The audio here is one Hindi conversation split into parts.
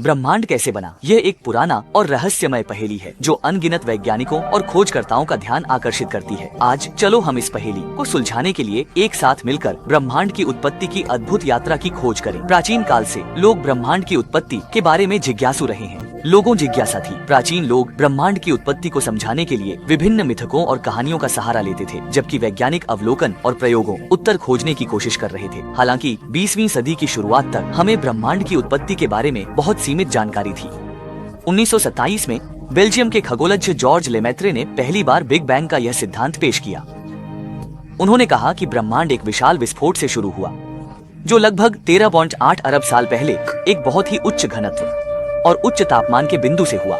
ब्रह्मांड कैसे बना? यह एक पुराना और रहस्यमय पहेली है जो अनगिनत वैज्ञानिकों और खोजकर्ताओं का ध्यान आकर्षित करती है। आज चलो हम इस पहेली को सुलझाने के लिए एक साथ मिलकर ब्रह्मांड की उत्पत्ति की अद्भुत यात्रा की खोज करें। प्राचीन काल से लोग ब्रह्मांड की उत्पत्ति के बारे में जिज्ञासु रहे हैं। लोगों जिज्ञासा थी। प्राचीन लोग ब्रह्मांड की उत्पत्ति को समझाने के लिए विभिन्न मिथकों और कहानियों का सहारा लेते थे, जबकि वैज्ञानिक अवलोकन और प्रयोगों उत्तर खोजने की कोशिश कर रहे थे। हालांकि 20वीं सदी की शुरुआत तक हमें ब्रह्मांड की उत्पत्ति के बारे में बहुत सीमित जानकारी थी। 1927 में बेल्जियम के खगोलज्ञ जॉर्ज लेमेत्रे ने पहली बार बिग बैंग का यह सिद्धांत पेश किया। उन्होंने कहा कि ब्रह्मांड एक विशाल विस्फोट से शुरू हुआ, जो लगभग 13.8 अरब साल पहले एक बहुत ही उच्च घनत्व और उच्च तापमान के बिंदु से हुआ।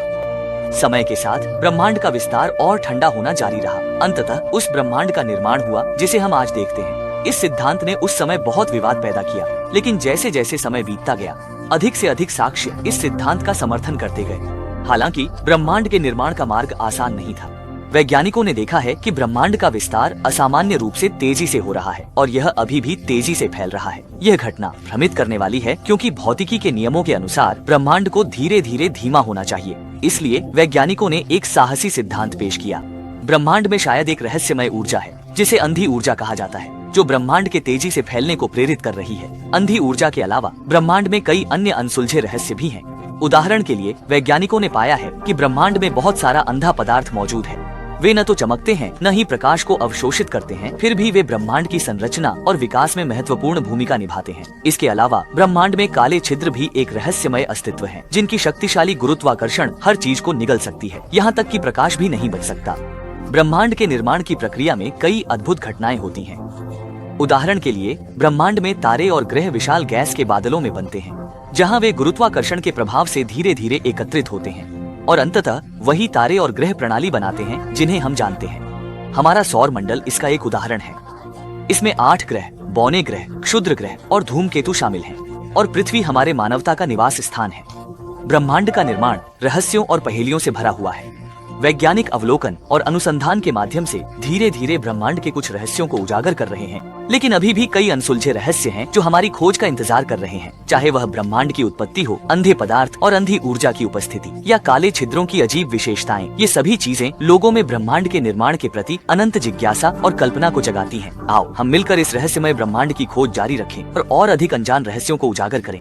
समय के साथ ब्रह्मांड का विस्तार और ठंडा होना जारी रहा। अंततः उस ब्रह्मांड का निर्माण हुआ जिसे हम आज देखते हैं। इस सिद्धांत ने उस समय बहुत विवाद पैदा किया, लेकिन जैसे जैसे समय बीतता गया, अधिक से अधिक साक्ष्य इस सिद्धांत का समर्थन करते गए। हालांकि ब्रह्मांड के निर्माण का मार्ग आसान नहीं था। वैज्ञानिकों ने देखा है कि ब्रह्मांड का विस्तार असामान्य रूप से तेजी से हो रहा है और यह अभी भी तेजी से फैल रहा है। यह घटना भ्रमित करने वाली है, क्योंकि भौतिकी के नियमों के अनुसार ब्रह्मांड को धीरे धीरे धीमा होना चाहिए। इसलिए वैज्ञानिकों ने एक साहसी सिद्धांत पेश किया। ब्रह्मांड में शायद एक रहस्यमय ऊर्जा है, जिसे अंधी ऊर्जा कहा जाता है, जो ब्रह्मांड के तेजी से फैलने को प्रेरित कर रही है। अंधी ऊर्जा के अलावा ब्रह्मांड में कई अन्य अनसुलझे रहस्य भी हैं। उदाहरण के लिए, वैज्ञानिकों ने पाया है कि ब्रह्मांड में बहुत सारा अंधा पदार्थ मौजूद है। वे न तो चमकते हैं, न ही प्रकाश को अवशोषित करते हैं, फिर भी वे ब्रह्मांड की संरचना और विकास में महत्वपूर्ण भूमिका निभाते हैं। इसके अलावा ब्रह्मांड में काले छिद्र भी एक रहस्यमय अस्तित्व है, जिनकी शक्तिशाली गुरुत्वाकर्षण हर चीज को निगल सकती है, यहाँ तक कि प्रकाश भी नहीं बच सकता। ब्रह्मांड के निर्माण की प्रक्रिया में कई अद्भुत घटनाएं होती हैं। उदाहरण के लिए, ब्रह्मांड में तारे और ग्रह विशाल गैस के बादलों में बनते हैं, जहाँ वे गुरुत्वाकर्षण के प्रभाव से धीरे धीरे एकत्रित होते हैं और अंततः वही तारे और ग्रह प्रणाली बनाते हैं जिन्हें हम जानते हैं। हमारा सौर मंडल इसका एक उदाहरण है। इसमें 8 ग्रह, बौने ग्रह, क्षुद्र ग्रह और धूमकेतु शामिल हैं, और पृथ्वी हमारे मानवता का निवास स्थान है। ब्रह्मांड का निर्माण रहस्यों और पहेलियों से भरा हुआ है। वैज्ञानिक अवलोकन और अनुसंधान के माध्यम से धीरे धीरे ब्रह्मांड के कुछ रहस्यों को उजागर कर रहे हैं, लेकिन अभी भी कई अनसुलझे रहस्य हैं जो हमारी खोज का इंतजार कर रहे हैं। चाहे वह ब्रह्मांड की उत्पत्ति हो, अंधे पदार्थ और अंधी ऊर्जा की उपस्थिति, या काले छिद्रों की अजीब विशेषताएं, ये सभी चीजें लोगों में ब्रह्मांड के निर्माण के प्रति अनंत जिज्ञासा और कल्पना को जगाती हैं। आओ हम मिलकर इस रहस्यमय ब्रह्मांड की खोज जारी रखें और अधिक अनजान रहस्यों को उजागर करें।